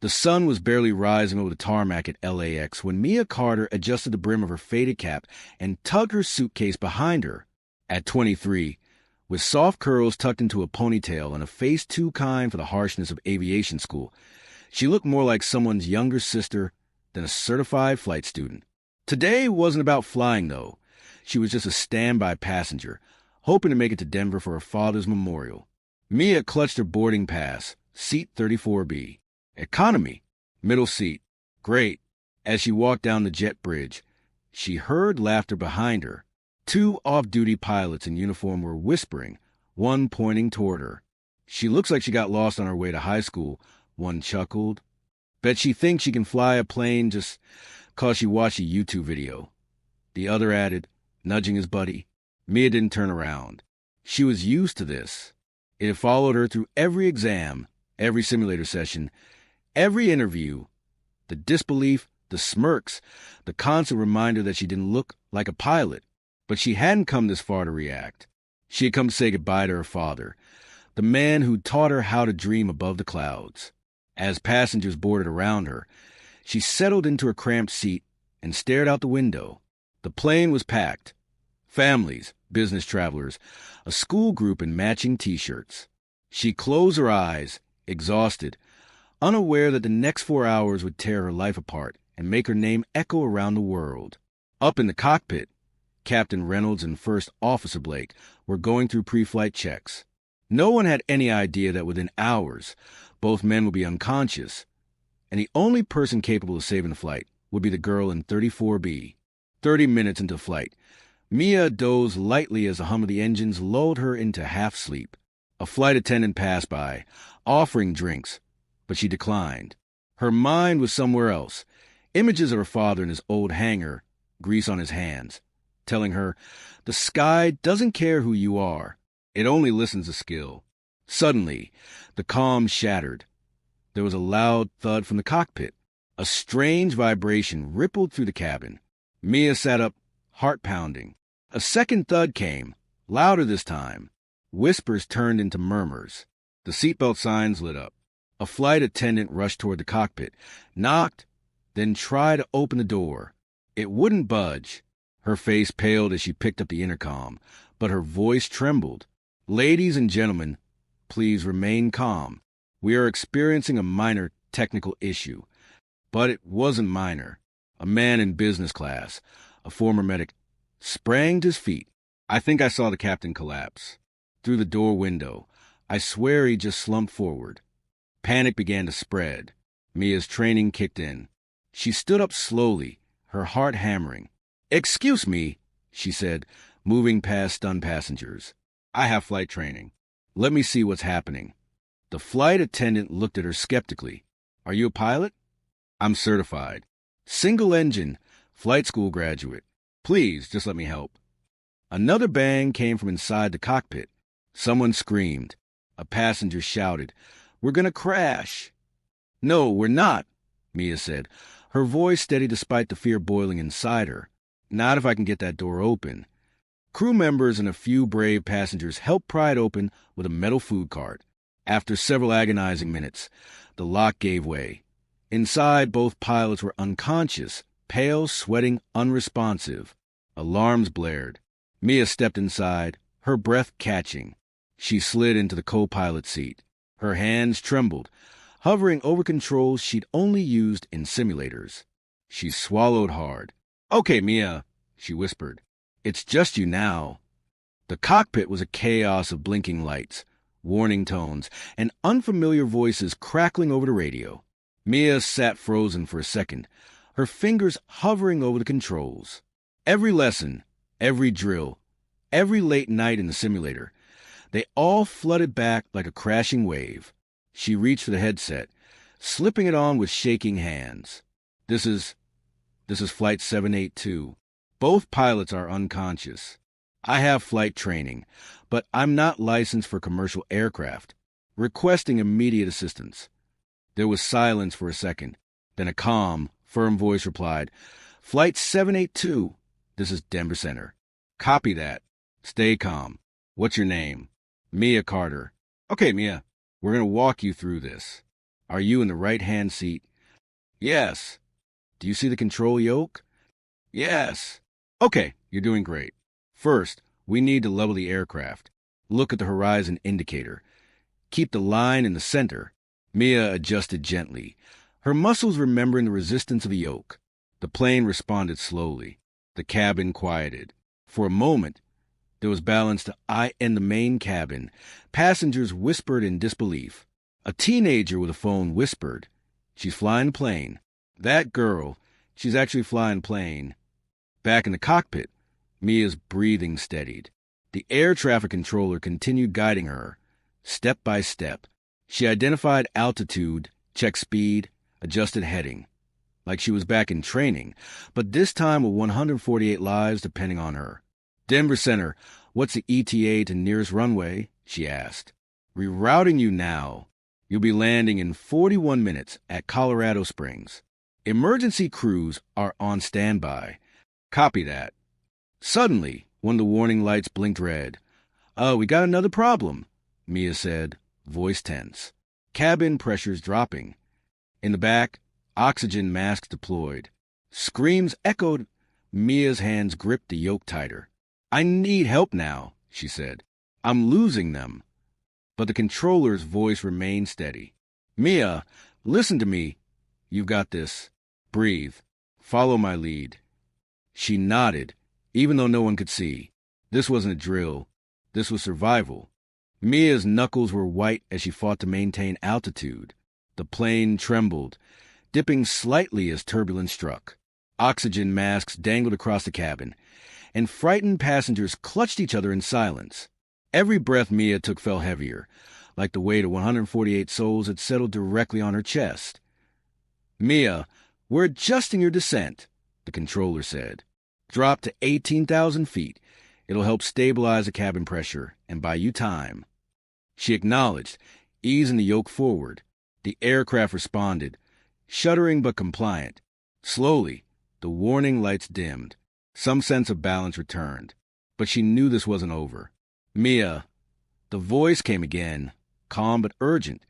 The sun was barely rising over the tarmac at LAX when Mia Carter adjusted the brim of her faded cap and tugged her suitcase behind her. At 23, with soft curls tucked into a ponytail and a face too kind for the harshness of aviation school, she looked more like someone's younger sister than a certified flight student. Today wasn't about flying, though. She was just a standby passenger, hoping to make it to Denver for her father's memorial. Mia clutched her boarding pass, seat 34B. Economy, middle seat. Great. As she walked down the jet bridge, she heard laughter behind her. Two off-duty pilots in uniform were whispering, one pointing toward her. She looks like she got lost on her way to high school, one chuckled. Bet she thinks she can fly a plane just 'cause she watched a YouTube video. The other added, nudging his buddy. Mia didn't turn around. She was used to this. It had followed her through every exam, every simulator session, every interview. The disbelief, the smirks, the constant reminder that she didn't look like a pilot. But she hadn't come this far to react. She had come to say goodbye to her father, the man who taught her how to dream above the clouds. As passengers boarded around her, she settled into her cramped seat and stared out the window. The plane was packed. Families, business travelers, a school group in matching T-shirts. She closed her eyes, exhausted, unaware that the next 4 hours would tear her life apart and make her name echo around the world. Up in the cockpit, Captain Reynolds and First Officer Blake were going through pre-flight checks. No one had any idea that within hours, both men would be unconscious, and the only person capable of saving the flight would be the girl in 34B. 30 minutes into flight, Mia dozed lightly as the hum of the engines lulled her into half-sleep. A flight attendant passed by, offering drinks, but she declined. Her mind was somewhere else, images of her father in his old hangar, grease on his hands, telling her, the sky doesn't care who you are. It only listens to skill. Suddenly, the calm shattered. There was a loud thud from the cockpit. A strange vibration rippled through the cabin. Mia sat up, heart pounding. A second thud came, louder this time. Whispers turned into murmurs. The seatbelt signs lit up. A flight attendant rushed toward the cockpit, knocked, then tried to open the door. It wouldn't budge. Her face paled as she picked up the intercom, but her voice trembled. Ladies and gentlemen, please remain calm. We are experiencing a minor technical issue. But it wasn't minor. A man in business class, a former medic, sprang to his feet. I think I saw the captain collapse. Through the door window, I swear he just slumped forward. Panic began to spread. Mia's training kicked in. She stood up slowly, her heart hammering. "Excuse me," she said, moving past stunned passengers. "I have flight training. Let me see what's happening." The flight attendant looked at her skeptically. "Are you a pilot?" "I'm certified. Single engine, flight school graduate. Please, just let me help." Another bang came from inside the cockpit. Someone screamed. A passenger shouted, "We're gonna crash." "No, we're not," Mia said, her voice steady despite the fear boiling inside her. "Not if I can get that door open." Crew members and a few brave passengers helped pry it open with a metal food cart. After several agonizing minutes, the lock gave way. Inside, both pilots were unconscious, pale, sweating, unresponsive. Alarms blared. Mia stepped inside, her breath catching. She slid into the co-pilot seat. Her hands trembled, hovering over controls she'd only used in simulators. She swallowed hard. "Okay, Mia," she whispered. "It's just you now." The cockpit was a chaos of blinking lights, warning tones, and unfamiliar voices crackling over the radio. Mia sat frozen for a second, her fingers hovering over the controls. Every lesson, every drill, every late night in the simulator, they all flooded back like a crashing wave. She reached for the headset, slipping it on with shaking hands. This is Flight 782. Both pilots are unconscious. I have flight training, but I'm not licensed for commercial aircraft. Requesting immediate assistance." There was silence for a second. Then a calm, firm voice replied, "Flight 782. This is Denver Center." "Copy that. Stay calm. What's your name?" "Mia Carter." "Okay, Mia. We're going to walk you through this." Are you in the right-hand seat? Yes. Do you see the control yoke? Yes. Okay, you're doing great. First, we need to level the aircraft. Look at the horizon indicator. Keep the line in the center. Mia adjusted gently, her muscles remembering the resistance of the yoke. The plane responded slowly. The cabin quieted. For a moment, there was balance in the main cabin. Passengers whispered in disbelief. A teenager with a phone whispered, "She's flying the plane." That girl, she's actually flying the plane. Back in the cockpit, Mia's breathing steadied. The air traffic controller continued guiding her, step by step. She identified altitude, checked speed, adjusted heading, like she was back in training, but this time with 148 lives depending on her. "Denver Center, what's the ETA to nearest runway?" she asked. "Rerouting you now. You'll be landing in 41 minutes at Colorado Springs. Emergency crews are on standby." "Copy that." Suddenly, one of the warning lights blinked red. We got another problem," Mia said, voice tense. Cabin pressures dropping. In the back, oxygen masks deployed. Screams echoed. Mia's hands gripped the yoke tighter. "I need help now," she said. "I'm losing them." But the controller's voice remained steady. "Mia, listen to me. You've got this. Breathe. Follow my lead." She nodded, even though no one could see. This wasn't a drill. This was survival. Mia's knuckles were white as she fought to maintain altitude. The plane trembled, dipping slightly as turbulence struck. Oxygen masks dangled across the cabin, and frightened passengers clutched each other in silence. Every breath Mia took fell heavier, like the weight of 148 souls had settled directly on her chest. "Mia, we're adjusting your descent," the controller said. "Drop to 18,000 feet. It'll help stabilize the cabin pressure and buy you time." She acknowledged, easing the yoke forward. The aircraft responded, shuddering but compliant. Slowly, the warning lights dimmed. Some sense of balance returned, but she knew this wasn't over. "Mia," the voice came again, calm but urgent.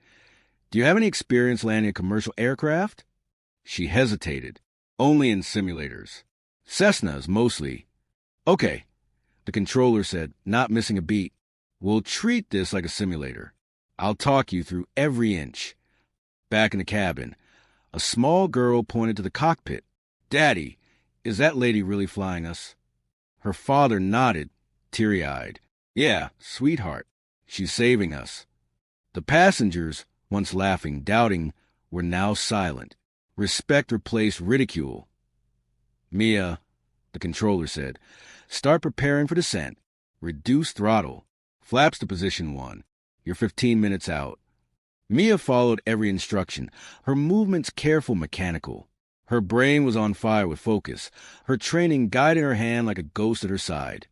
"Do you have any experience landing a commercial aircraft?" She hesitated. "Only in simulators. Cessnas, mostly." "Okay," the controller said, not missing a beat. "We'll treat this like a simulator. I'll talk you through every inch." Back in the cabin, a small girl pointed to the cockpit. "Daddy, is that lady really flying us?" Her father nodded, teary-eyed. "Yeah, sweetheart. She's saving us." The passengers, once laughing, doubting, were now silent. Respect replaced ridicule. "Mia," the controller said, "start preparing for descent. Reduce throttle. Flaps to position 1. You're 15 minutes out." Mia followed every instruction, her movements careful, mechanical. Her brain was on fire with focus, her training guiding her hand like a ghost at her side.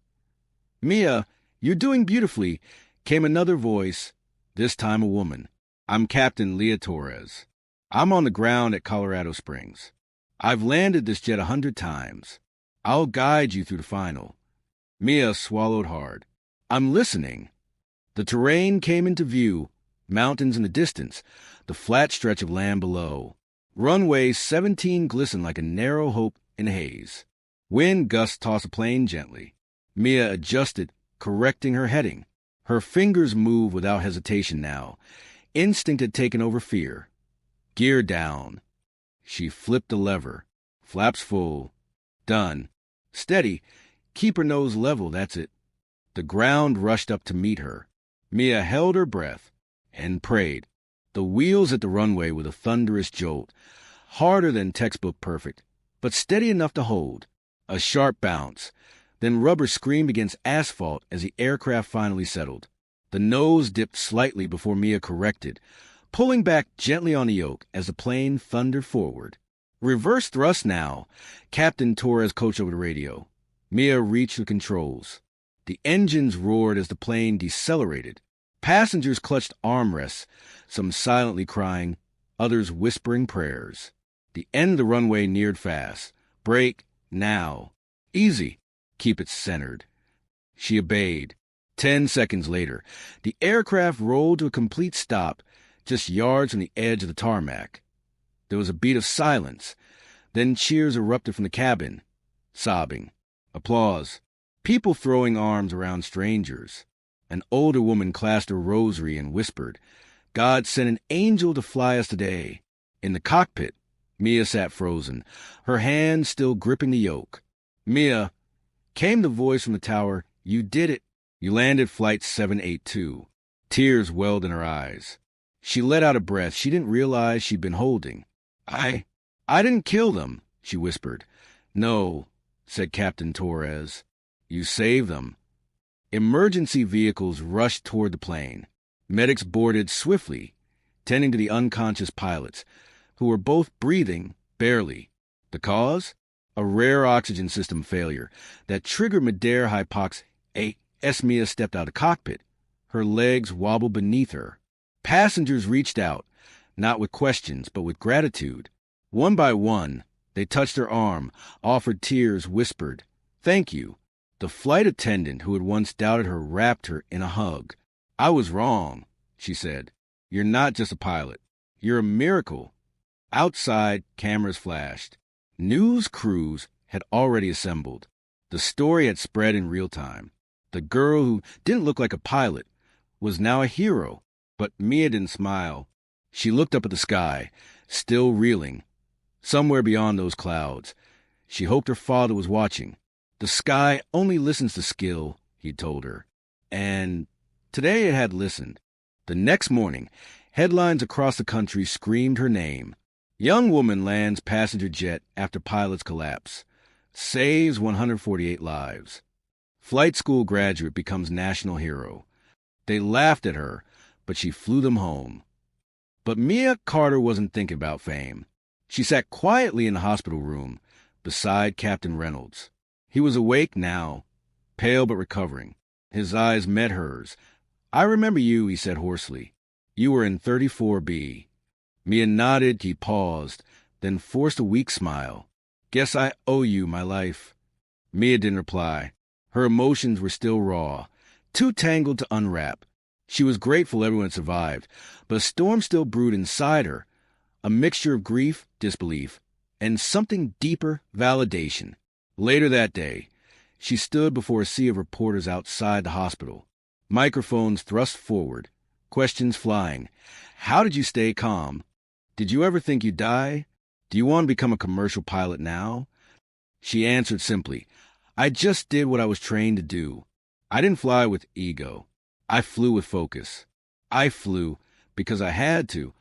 "Mia, you're doing beautifully," came another voice, this time a woman. "I'm Captain Leah Torres. I'm on the ground at Colorado Springs. I've landed this jet 100 times. I'll guide you through the final." Mia swallowed hard. "I'm listening." The terrain came into view, mountains in the distance, the flat stretch of land below. Runway 17 glistened like a narrow hope in haze. Wind gusts tossed the plane gently. Mia adjusted, correcting her heading. Her fingers moved without hesitation now. Instinct had taken over fear. Gear down. She flipped the lever. Flaps full. Done. Steady. Keep her nose level, that's it. The ground rushed up to meet her. Mia held her breath and prayed. The wheels hit the runway with a thunderous jolt, harder than textbook perfect, but steady enough to hold. A sharp bounce. Then rubber screamed against asphalt as the aircraft finally settled. The nose dipped slightly before Mia corrected, pulling back gently on the yoke as the plane thundered forward. "Reverse thrust now," Captain Torres coached over the radio. Mia reached the controls. The engines roared as the plane decelerated. Passengers clutched armrests, some silently crying, others whispering prayers. The end of the runway neared fast. "Brake, now." "Easy. Keep it centered." She obeyed. 10 seconds later, the aircraft rolled to a complete stop, just yards from the edge of the tarmac. There was a beat of silence. Then cheers erupted from the cabin. Sobbing. Applause. People throwing arms around strangers. An older woman clasped her rosary and whispered, "God sent an angel to fly us today." In the cockpit, Mia sat frozen, her hand still gripping the yoke. "Mia," came the voice from the tower, "you did it. You landed Flight 782. Tears welled in her eyes. She let out a breath she didn't realize she'd been holding. I didn't kill them," she whispered. "No," said Captain Torres. "You saved them." Emergency vehicles rushed toward the plane. Medics boarded swiftly, tending to the unconscious pilots, who were both breathing, barely. The cause? A rare oxygen system failure that triggered mid-air hypoxia. Mia stepped out of the cockpit. Her legs wobbled beneath her. Passengers reached out, not with questions, but with gratitude. One by one, they touched her arm, offered tears, whispered, "Thank you." The flight attendant who had once doubted her wrapped her in a hug. "I was wrong," she said. "You're not just a pilot. You're a miracle." Outside, cameras flashed. News crews had already assembled. The story had spread in real time. The girl who didn't look like a pilot was now a hero. But Mia didn't smile. She looked up at the sky, still reeling. Somewhere beyond those clouds, she hoped her father was watching. The sky only listens to skill, he'd told her. And today it had listened. The next morning, headlines across the country screamed her name. Young woman lands passenger jet after pilot's collapse. Saves 148 lives. Flight school graduate becomes national hero. They laughed at her, but she flew them home. But Mia Carter wasn't thinking about fame. She sat quietly in the hospital room, beside Captain Reynolds. He was awake now, pale but recovering. His eyes met hers. "I remember you," he said hoarsely. "You were in 34B. Mia nodded. He paused, then forced a weak smile. "Guess I owe you my life." Mia didn't reply. Her emotions were still raw, too tangled to unwrap. She was grateful everyone survived, but a storm still brewed inside her, a mixture of grief, disbelief, and something deeper, validation. Later that day, she stood before a sea of reporters outside the hospital. Microphones thrust forward, questions flying. How did you stay calm? Did you ever think you'd die? Do you want to become a commercial pilot now? She answered simply, "I just did what I was trained to do. I didn't fly with ego. I flew with focus. I flew because I had to."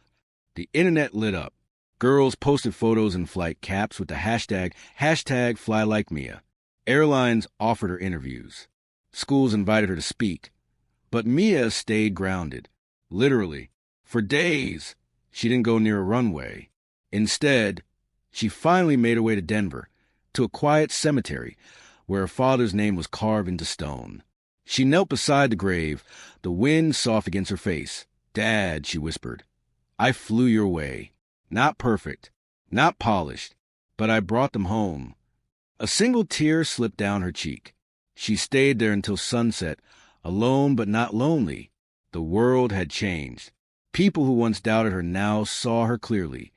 The internet lit up. Girls posted photos in flight caps with the hashtag #FlyLikeMia. Airlines offered her interviews. Schools invited her to speak. But Mia stayed grounded. Literally. For days, she didn't go near a runway. Instead, she finally made her way to Denver, to a quiet cemetery where her father's name was carved into stone. She knelt beside the grave, the wind soft against her face. "Dad," she whispered, "I flew your way. Not perfect, not polished, but I brought them home." A single tear slipped down her cheek. She stayed there until sunset, alone but not lonely. The world had changed. People who once doubted her now saw her clearly.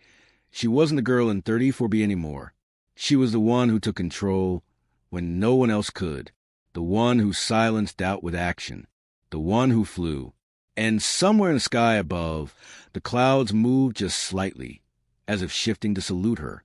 She wasn't the girl in 34B anymore. She was the one who took control when no one else could. The one who silenced doubt with action. The one who flew. And somewhere in the sky above, the clouds moved just slightly, as if shifting to salute her.